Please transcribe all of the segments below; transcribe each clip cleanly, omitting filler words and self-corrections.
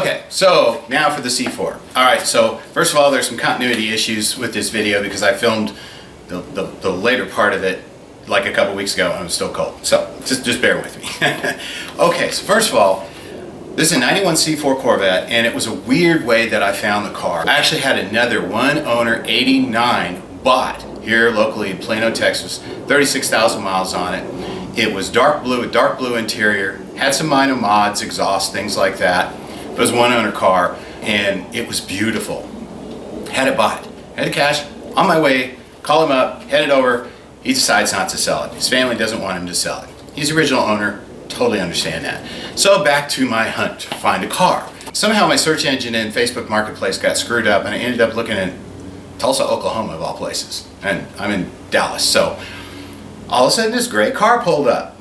Okay, so now for the C4. Alright, so first of all, there's some continuity issues with this video because I filmed the later part of it like a couple weeks ago and it was still cold. So just bear with me. Okay, so first of all, this is a 91 C4 Corvette, and it was a weird way that I found the car. I actually had another one owner 89 bought here locally in Plano, Texas, 36,000 miles on it. It was dark blue, a dark blue interior, had some minor mods, exhaust, things like that. It was a one owner car and it was beautiful. Had it bought, had the cash, on my way, call him up, headed over. He decides not to sell it. His family doesn't want him to sell it. He's the original owner, totally understand that. So back to my hunt to find a car. Somehow my search engine in Facebook Marketplace got screwed up and I ended up looking at Tulsa, Oklahoma of all places. And I'm in Dallas. So all of a sudden this gray car pulled up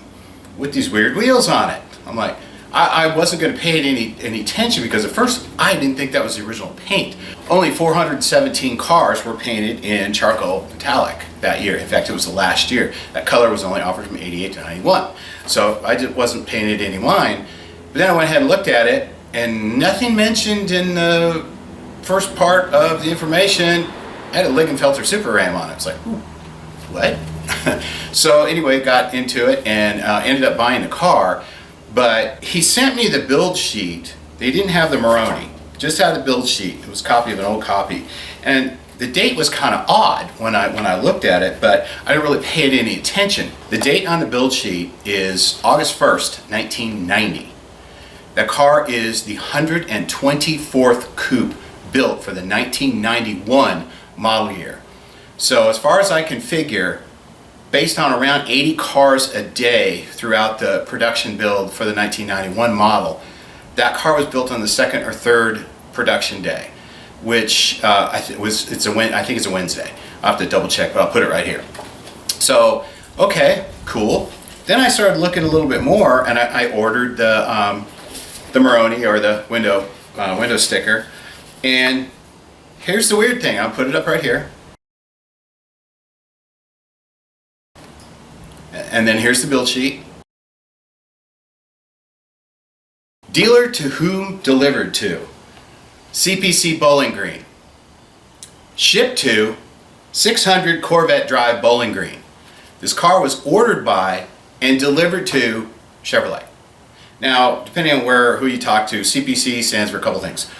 with these weird wheels on it. I'm like, I wasn't going to pay it any attention because at first I didn't think that was the original paint. Only 417 cars were painted in charcoal metallic that year. In fact, it was the last year. That color was only offered from 88 to 91. So I just wasn't painted any wine. But then I went ahead and looked at it and nothing mentioned in the first part of the information had a Lingenfelter Super Ram on it. It's like, ooh, what? So anyway, got into it and ended up buying the car. But he sent me the build sheet. They didn't have the Maroni, just had the build sheet. It was a copy of an old copy. And the date was kind of odd when I looked at it, but I didn't really pay it any attention. The date on the build sheet is August 1st, 1990. The car is the 124th coupe built for the 1991 model year. So as far as I can figure, based on around 80 cars a day throughout the production build for the 1991 model, that car was built on the second or third production day, which I think it's a Wednesday. I'll have to double check, but I'll put it right here. So, okay, cool. Then I started looking a little bit more, and I ordered the Maroni, or the window sticker. And here's the weird thing. I'll put it up right here. And then here's the build sheet. Dealer to whom delivered to. CPC Bowling Green. Shipped to 600 Corvette Drive, Bowling Green. This car was ordered by and delivered to Chevrolet. Now, depending on who you talk to, CPC stands for a couple things.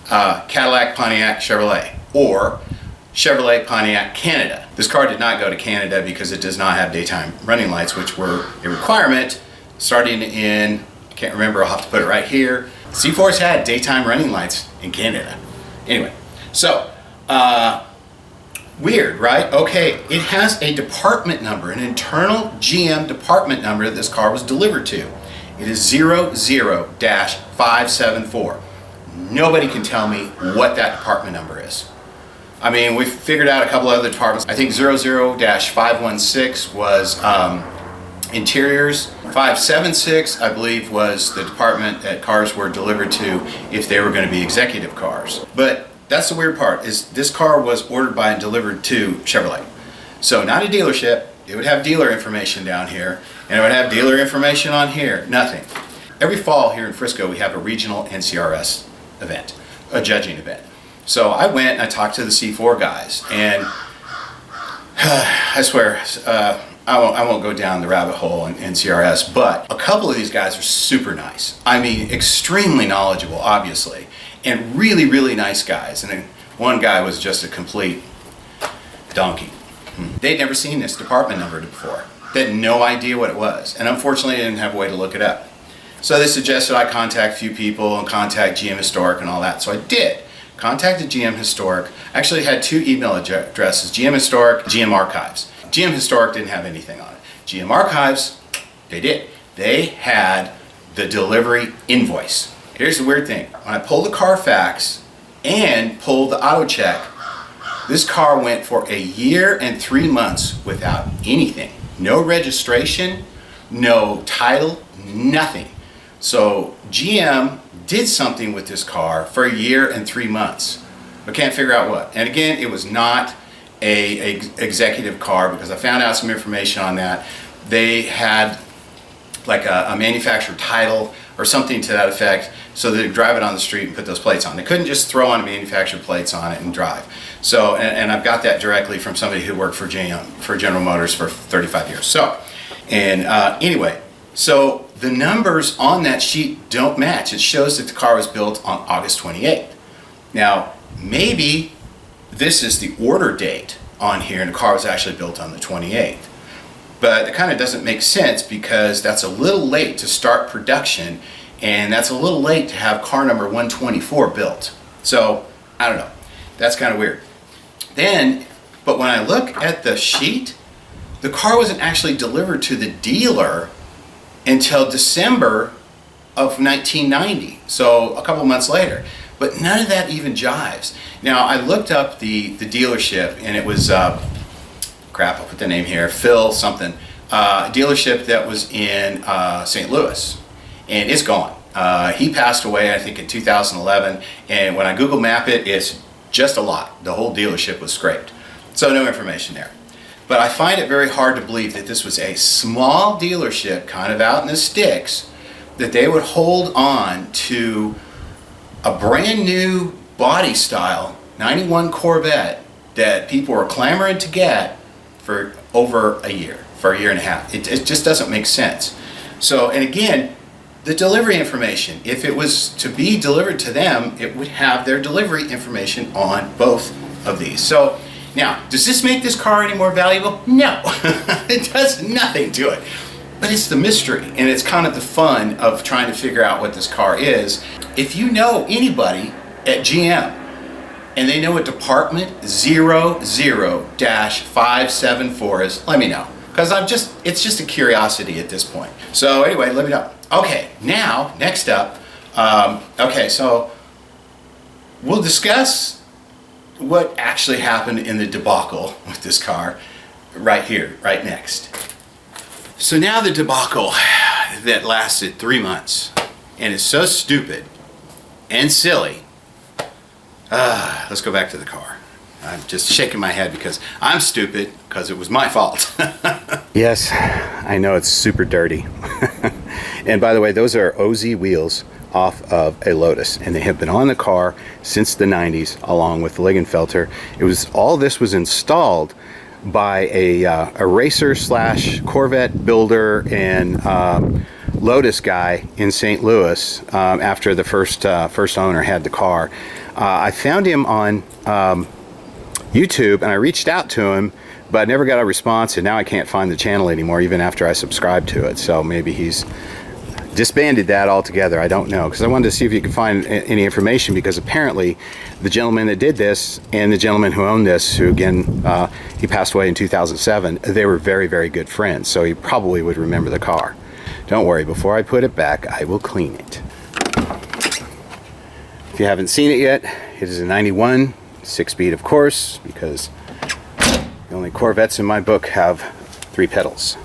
Cadillac, Pontiac, Chevrolet, or Chevrolet, Pontiac, Canada. This car did not go to Canada because it does not have daytime running lights, which were a requirement starting in, I can't remember, I'll have to put it right here. C4s had daytime running lights in Canada. Anyway, so, weird, right? Okay, it has a department number, an internal GM department number that this car was delivered to. It is 00-574. Nobody can tell me what that department number is. I mean, we figured out a couple other departments. I think 00-516 was interiors. 576, I believe, was the department that cars were delivered to if they were going to be executive cars. But that's the weird part, is this car was ordered by and delivered to Chevrolet. So not a dealership. It would have dealer information down here, and it would have dealer information on here. Nothing. Every fall here in Frisco, we have a regional NCRS event, a judging event. So I went and I talked to the C4 guys, and I swear, I won't go down the rabbit hole in CRS, but a couple of these guys are super nice. I mean, extremely knowledgeable, obviously, and really, really nice guys. And then one guy was just a complete donkey. They'd never seen this department number before. They had no idea what it was, and unfortunately, they didn't have a way to look it up. So they suggested I contact a few people and contact GM Historic and all that, so I did. Contacted GM Historic. Actually had two email addresses, GM Historic, GM Archives. GM Historic didn't have anything on it. GM Archives, they did. They had the delivery invoice. Here's the weird thing. When I pulled the Carfax and pulled the auto check, this car went for a year and 3 months without anything. No registration, no title, nothing. So GM did something with this car for a year and 3 months. I can't figure out what. And again, it was not a executive car because I found out some information on that. They had like a manufacturer title or something to that effect. so they drive it on the street and put those plates on. They couldn't just throw on manufactured plates on it and drive. So, and I've got that directly from somebody who worked for GM, for General Motors for 35 years. So, and anyway, so the numbers on that sheet don't match. It shows that the car was built on August 28th. Now, maybe this is the order date on here and the car was actually built on the 28th. But it kind of doesn't make sense because that's a little late to start production, and that's a little late to have car number 124 built. So, I don't know. That's kind of weird. Then, but when I look at the sheet, the car wasn't actually delivered to the dealer until December of 1990, so a couple months later. But none of that even jives. Now, I looked up the dealership, and it was, crap, I'll put the name here, Phil something, a dealership that was in St. Louis, and it's gone. He passed away, I think, in 2011, and when I Google map it, it's just a lot. The whole dealership was scraped. So no information there. But I find it very hard to believe that this was a small dealership, kind of out in the sticks, that they would hold on to a brand new body style 91 Corvette that people were clamoring to get for over a year, for a year and a half. It just doesn't make sense. So, and again, the delivery information, if it was to be delivered to them, it would have their delivery information on both of these. So, now, does this make this car any more valuable? No, it does nothing to it. But it's the mystery, and it's kind of the fun of trying to figure out what this car is. If you know anybody at GM, and they know what department 00-574 is, let me know. Because it's just a curiosity at this point. So anyway, let me know. Okay, now, next up, okay, so we'll discuss what actually happened in the debacle with this car right here, right next. So now the debacle that lasted 3 months and is so stupid and silly. Let's go back to the car. I'm just shaking my head because I'm stupid because it was my fault. Yes, I know it's super dirty. And by the way, those are OZ wheels off of a Lotus, and they have been on the car since the 90s along with the Lingenfelter. All this was installed by a racer slash Corvette builder and Lotus guy in St. Louis after the first owner had the car. I found him on YouTube and I reached out to him, but I never got a response, and now I can't find the channel anymore even after I subscribed to it. So maybe he's disbanded that altogether. I don't know, because I wanted to see if you could find any information, because apparently the gentleman that did this and the gentleman who owned this, who again he passed away in 2007, they were very, very good friends, so he probably would remember the car. Don't worry, before I put it back, I will clean it. If you haven't seen it yet, it is a 91 6-speed, of course, because the only Corvettes in my book have 3 pedals.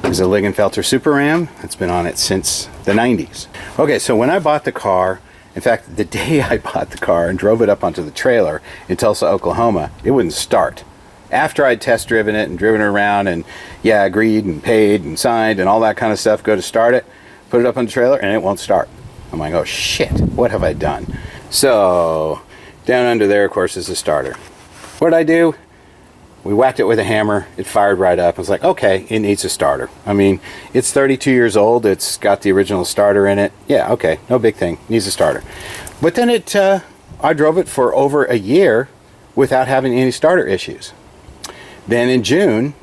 There's a Lingenfelter Super Ram that's been on it since the 90s. Okay, so when I bought the car, in fact, the day I bought the car and drove it up onto the trailer in Tulsa, Oklahoma, it wouldn't start. After I'd test driven it and driven it around and, yeah, agreed and paid and signed and all that kind of stuff, go to start it, put it up on the trailer, and it won't start. I'm like, oh shit, what have I done? So, down under there, of course, is the starter. What did I do? We whacked it with a hammer, it fired right up. I was like, okay, it needs a starter. I mean, it's 32 years old, it's got the original starter in it. Yeah, okay, no big thing, needs a starter. But then I drove it for over a year without having any starter issues. Then in June,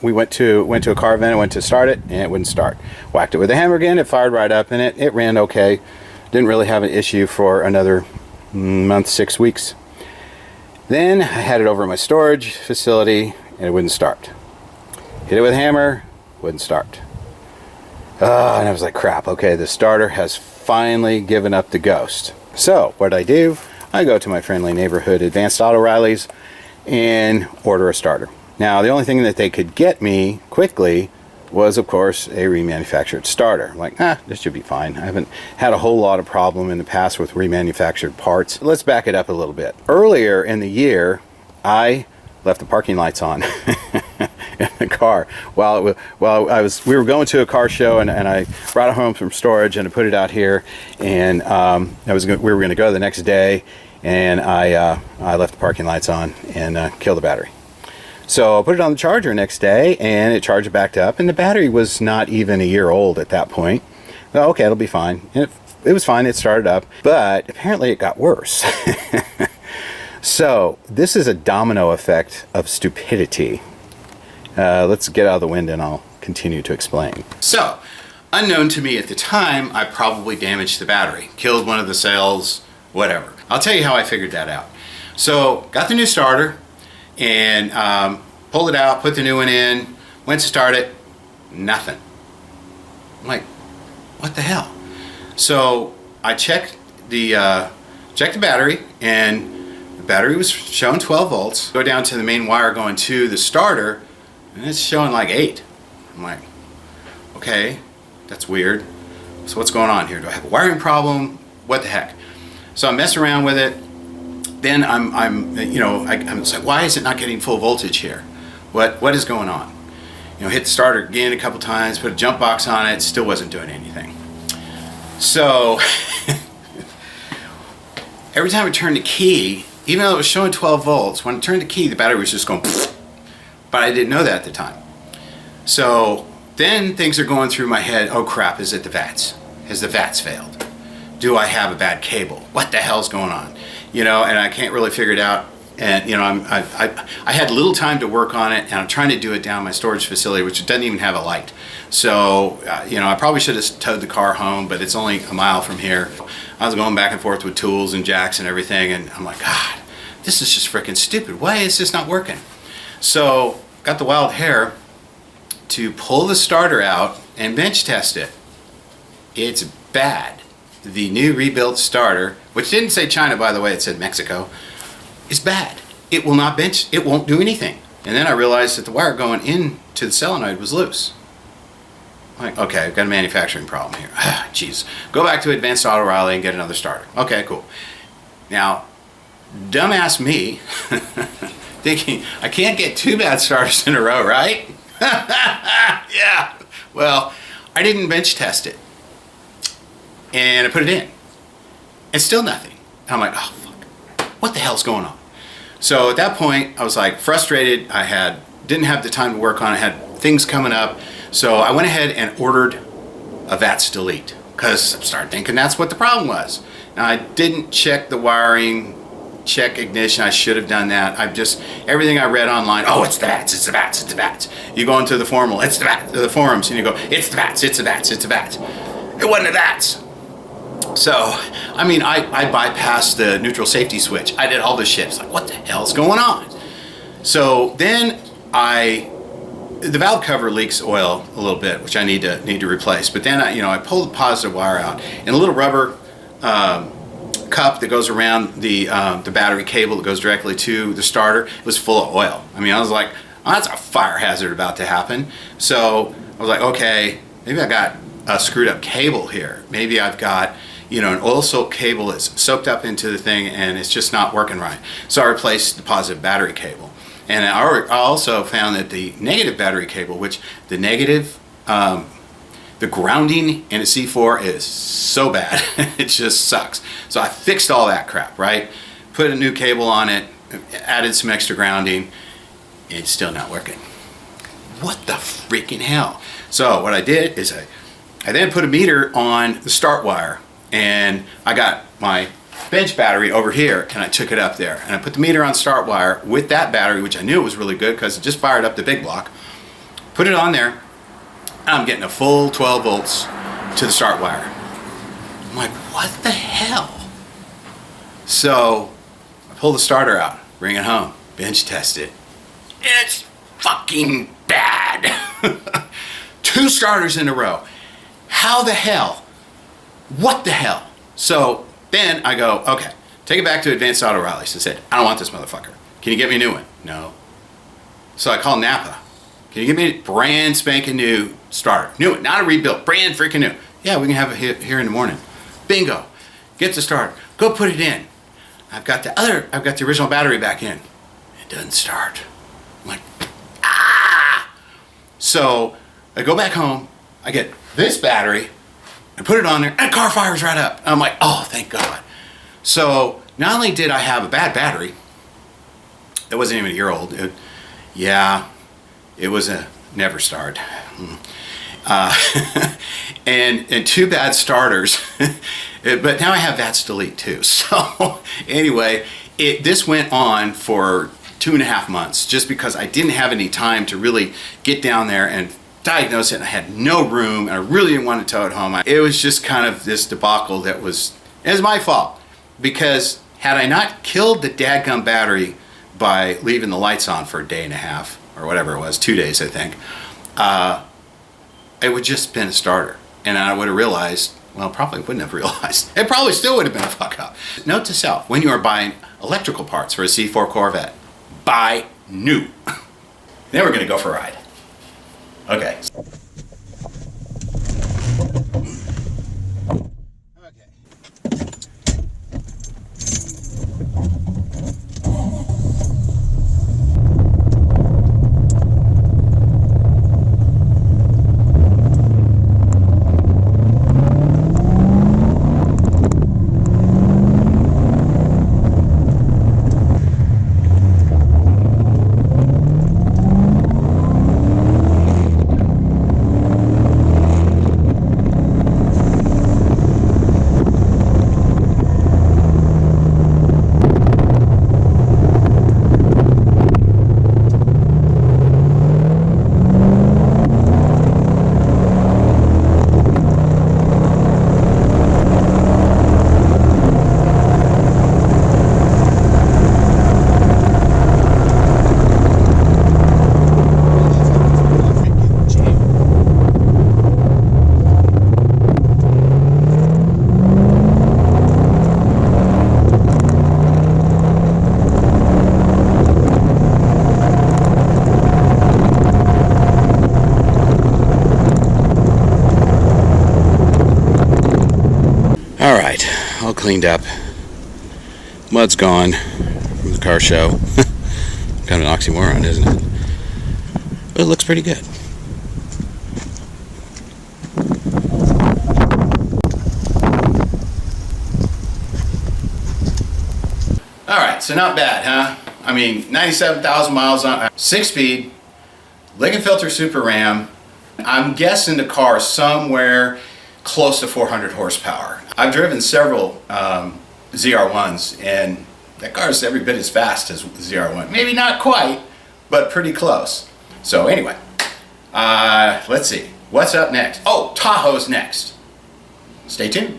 we went to a car event, I went to start it, and it wouldn't start. Whacked it with a hammer again, it fired right up, and it ran okay. Didn't really have an issue for another month, 6 weeks. Then I had it over at my storage facility and it wouldn't start. Hit it with a hammer, wouldn't start. And I was like, crap, okay, the starter has finally given up the ghost. So what I do? I go to my friendly neighborhood Advanced Auto Riley's and order a starter. Now, the only thing that they could get me quickly was, of course, a remanufactured starter. I'm like, this should be fine. I haven't had a whole lot of problem in the past with remanufactured parts. Let's back it up a little bit. Earlier in the year, I left the parking lights on. in the car. We were going to a car show, and I brought it home from storage and I put it out here, and we were going to go the next day, and I left the parking lights on and killed the battery. So I put it on the charger next day, and it charged back up, and the battery was not even a year old at that point. Well, okay, it'll be fine. And it was fine. It started up, but apparently it got worse. So this is a domino effect of stupidity. Let's get out of the wind and I'll continue to explain. So, unknown to me at the time, I probably damaged the battery, killed one of the cells, whatever. I'll tell you how I figured that out. So, got the new starter and pulled it out, put the new one in, went to start it, nothing. I'm like, what the hell? So I checked the battery, and the battery was showing 12 volts. Go down to the main wire going to the starter, and it's showing like 8. I'm like, okay, that's weird. So what's going on here? Do I have a wiring problem? What the heck? So I mess around with it. Then I'm like, why is it not getting full voltage here? What is going on? Hit the starter again a couple times, put a jump box on it, still wasn't doing anything. So every time I turned the key, even though it was showing 12 volts, when I turned the key, the battery was just going, but I didn't know that at the time. So then things are going through my head. Oh crap, is it the VATs? Has the VATs failed? Do I have a bad cable? What the hell's going on? And I can't really figure it out. And I had little time to work on it, and I'm trying to do it down my storage facility, which doesn't even have a light. So I probably should have towed the car home, but it's only a mile from here. I was going back and forth with tools and jacks and everything, and I'm like, God, this is just freaking stupid. Why is this not working? So got the wild hair to pull the starter out and bench test it. It's bad. The new rebuilt starter, which didn't say China, by the way, it said Mexico, is bad. It will not bench, it won't do anything. And then I realized that the wire going into the solenoid was loose. I'm like, okay, I've got a manufacturing problem here. Jeez. Go back to Advanced Auto Riley and get another starter. Okay, cool. Now, dumbass me, thinking, I can't get 2 bad starters in a row, right? Yeah. Well, I didn't bench test it. And I put it in. And still nothing. And I'm like, oh, fuck. What the hell's going on? So at that point, I was like frustrated. I didn't have the time to work on it. I had things coming up. So I went ahead and ordered a VATS delete, because I started thinking that's what the problem was. Now, I didn't check the wiring, check ignition. I should have done that. Everything I read online, oh, it's the VATS, it's the VATS, it's the VATS. You go into the formal, it's the VATS, the forums, and you go, it's the VATS, it's the VATS, it's the VATS. It wasn't the VATS. So, I bypassed the neutral safety switch. I did all this shit. It's like, what the hell's going on? So then the valve cover leaks oil a little bit, which I need to replace. But then I pulled the positive wire out, and a little rubber cup that goes around the battery cable that goes directly to the starter was full of oil. I was like, oh, that's a fire hazard about to happen. So I was like, okay, maybe I got a screwed up cable here. Maybe I've got an oil soaked cable that's soaked up into the thing and it's just not working right. So I replaced the positive battery cable. And I also found that the negative battery cable, which the negative, the grounding in a C4 is so bad, it just sucks. So I fixed all that crap, right? Put a new cable on it, added some extra grounding, and it's still not working. What the freaking hell? So what I did is I then put a meter on the start wire, and I got my bench battery over here, and I took it up there, and I put the meter on start wire with that battery, which I knew was really good because it just fired up the big block. Put it on there, and I'm getting a full 12 volts to the start wire. I'm like, what the hell? So I pull the starter out, bring it home, bench test it. It's fucking bad. 2 starters in a row. How the hell? What the hell? So then I go, okay, take it back to Advanced Auto Rallies. I said, I don't want this motherfucker. Can you get me a new one? No. So I called Napa. Can you give me a brand spanking new starter? New one, not a rebuilt, brand freaking new. Yeah, we can have it here in the morning. Bingo. Get the starter. Go put it in. I've got the original battery back in. It doesn't start. I'm like, So I go back home, I get this battery, I put it on there, and the car fires right up. I'm like, oh, thank God. So not only did I have a bad battery, it wasn't even a year old. It was a never start. And two bad starters. But now I have VATS delete too. So anyway, this went on for 2.5 months just because I didn't have any time to really get down there and diagnose it, and I had no room, and I really didn't want to tow it home. It was just kind of this debacle it was my fault, because had I not killed the dadgum battery by leaving the lights on for a day and a half, or whatever it was, 2 days I think, it would just been a starter, and I would have realized, well, probably wouldn't have realized. It probably still would have been a fuck up. Note to self, when you are buying electrical parts for a C4 Corvette, buy new. Then we're gonna go for a ride. Okay. All cleaned up. Mud's gone from the car show. Kind of an oxymoron, isn't it? But it looks pretty good. Alright, so not bad, huh? I mean, 97,000 miles on 6-speed, Lingenfelter Super Ram. I'm guessing the car is somewhere close to 400 horsepower. I've driven several ZR1s, and that car is every bit as fast as the ZR1. Maybe not quite, but pretty close. So anyway, let's see. What's up next? Oh, Tahoe's next. Stay tuned.